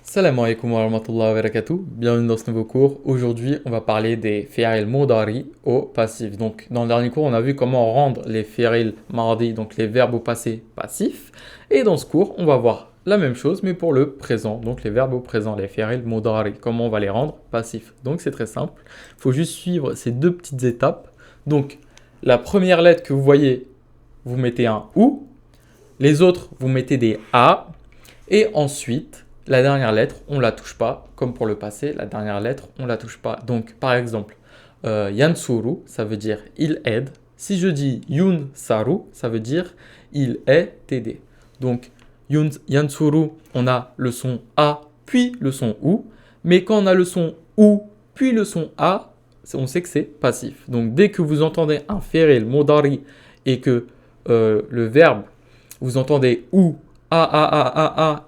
Salam alaikum wa rahmatullahi wa barakatuh. Bienvenue dans ce nouveau cours. Aujourd'hui, on va parler des fi'il mudari au passif. Donc, dans le dernier cours, on a vu comment rendre les fi'il mardi, donc les verbes au passé passifs. Et dans ce cours, on va voir la même chose, mais pour le présent. Donc, les verbes au présent, les fi'il mudari, comment on va les rendre passifs. Donc, c'est très simple. Il faut juste suivre ces deux petites étapes. Donc, la première lettre que vous voyez, vous mettez un ou. Les autres, vous mettez des a. Et ensuite, la dernière lettre, on ne la touche pas, comme pour le passé, la dernière lettre, on ne la touche pas. Donc, par exemple, yansuru, ça veut dire il aide. Si je dis yun saru, ça veut dire il est aidé. Donc, yansuru, on a le son A, puis le son OU. Mais quand on a le son OU, puis le son A, on sait que c'est passif. Donc, dès que vous entendez un fi'il mudari et que le verbe, vous entendez OU,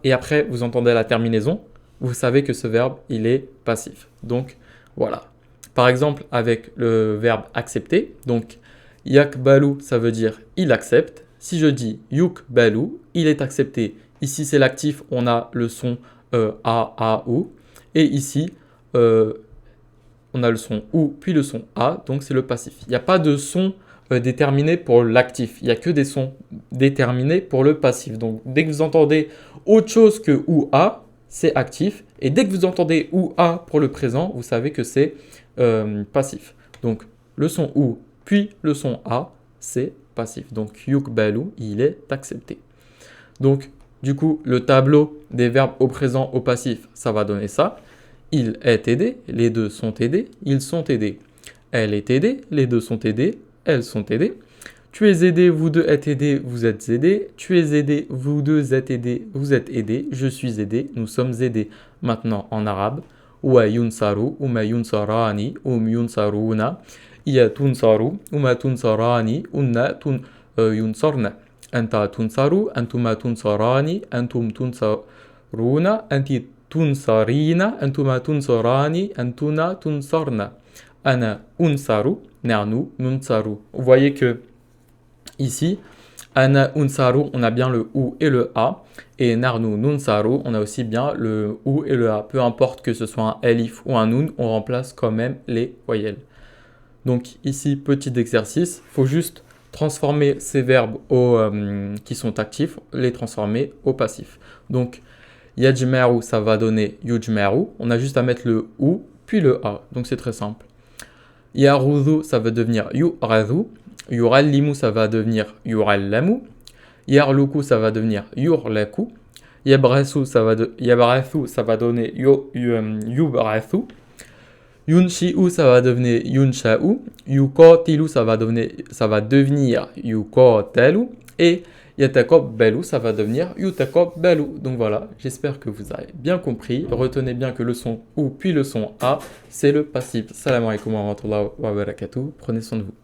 et après vous entendez la terminaison, vous savez que ce verbe, il est passif. Donc, voilà. Par exemple, avec le verbe accepter, donc, yakbalu, ça veut dire il accepte. Si je dis yukbalu, il est accepté. Ici, c'est l'actif, on a le son ou. Et ici, on a le son ou, puis le son a, donc c'est le passif. Il n'y a pas de son déterminé pour l'actif. Il n'y a que des sons déterminés pour le passif. Donc, dès que vous entendez autre chose que ou a, c'est actif. Et dès que vous entendez ou a pour le présent, vous savez que c'est passif. Donc, le son ou, puis le son a, c'est passif. Donc, yukbalu, il est accepté. Donc, du coup, le tableau des verbes au présent, au passif, ça va donner ça. Il est aidé, les deux sont aidés, ils sont aidés. Elle est aidée, les deux sont aidés, elles sont aidées. Tu es aidé, vous deux êtes aidés, vous êtes aidés. Tu es aidé, vous deux êtes aidés, vous êtes aidés. Je suis aidé, nous sommes aidés. Maintenant en arabe. Wa yunsaru, uma yunsarani, yunsaruna. Iya tunsaru, uma tunsarani, unna yunsarna. Anta tunsaru, antuma tunsarani, antum tunsaruna, anti tunsarina, antuma tunsarani, antuna tunsarna. Ana unsaru, narnu nunsaru. Vous voyez que ici, ana unsaru, on a bien le ou et le a. Et narnu nunsaru, on a aussi bien le ou et le a. Peu importe que ce soit un elif ou un nun, on remplace quand même les voyelles. Donc ici, petit exercice, il faut juste transformer ces verbes qui sont actifs, les transformer au passif. Donc, yajmeru, ça va donner yujmeru. On a juste à mettre le ou, puis le a. Donc c'est très simple. Yarudhu, ça va devenir yuradhu. Yurallimu, ça va devenir yurallamu. Yarluku, ça va devenir yurlaku. Yabrathu, ça va donner yubrathu. Yunshi'u, ça va devenir yunsha'u. Yukotilu, ça va devenir yukotalu. Et yatakobbalu, ça va devenir yutakobbalu. Donc voilà, j'espère que vous avez bien compris. Retenez bien que le son ou puis le son a, c'est le passif. Salam alaikum wa rahmatullahi wa barakatuh. Prenez soin de vous.